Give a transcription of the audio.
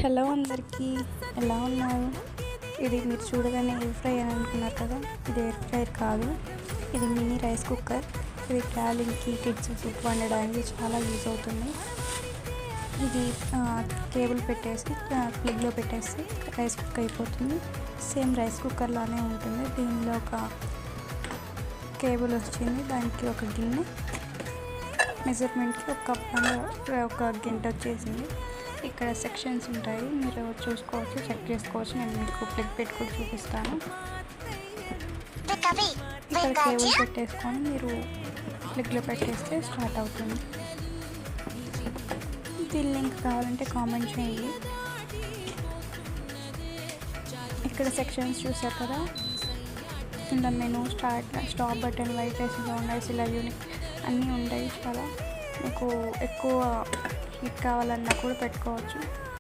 Hello అందరికీ, ఎలా ఉన్నారు? ఇది మీరు చూడగానే ఎయిర్ ఫ్రై అని అనుకున్నారు కదా. ఇది ఎయిర్ ఫ్రైర్ కాదు, ఇది మినీ రైస్ కుక్కర్. ఇది ట్రావెలింగ్కి, కిడ్స్ ఫుడ్ వండడానికి చాలా యూజ్ అవుతుంది. ఇది కేబుల్ పెట్టేసి ప్లగ్లో పెట్టేసి రైస్ కుక్ అయిపోతుంది. సేమ్ రైస్ కుక్కర్ లానే ఉంటుంది. దీనిలో ఒక కేబుల్ వచ్చింది, దానికి ఒక గిన్నె, మెజర్మెంట్కి ఒక కప్ ఒక గంట వచ్చేసింది. ఇక్కడ సెక్షన్స్ ఉంటాయి, మీరు చూసుకోవచ్చు, చెక్ చేసుకోవచ్చు. నేను మీకు ప్లగ్ పెట్టుకొని చూపిస్తాను. ఇక్కడ కేబుల్ పెట్టేసుకొని మీరు ప్లగ్లో పెట్టేస్తే స్టార్ట్ అవుతుంది. దీని లింక్ కావాలంటే కామెంట్ చేయండి. ఇక్కడ సెక్షన్స్ చూసారు కదా, ఇలా menu, stop button, white rice, brown rice, ఇలా యూనిక్ అన్నీ ఉంటాయి. చాలా మీకు ఎక్కువ హీట్ కావాలన్నా కూడా పెట్టుకోవచ్చు.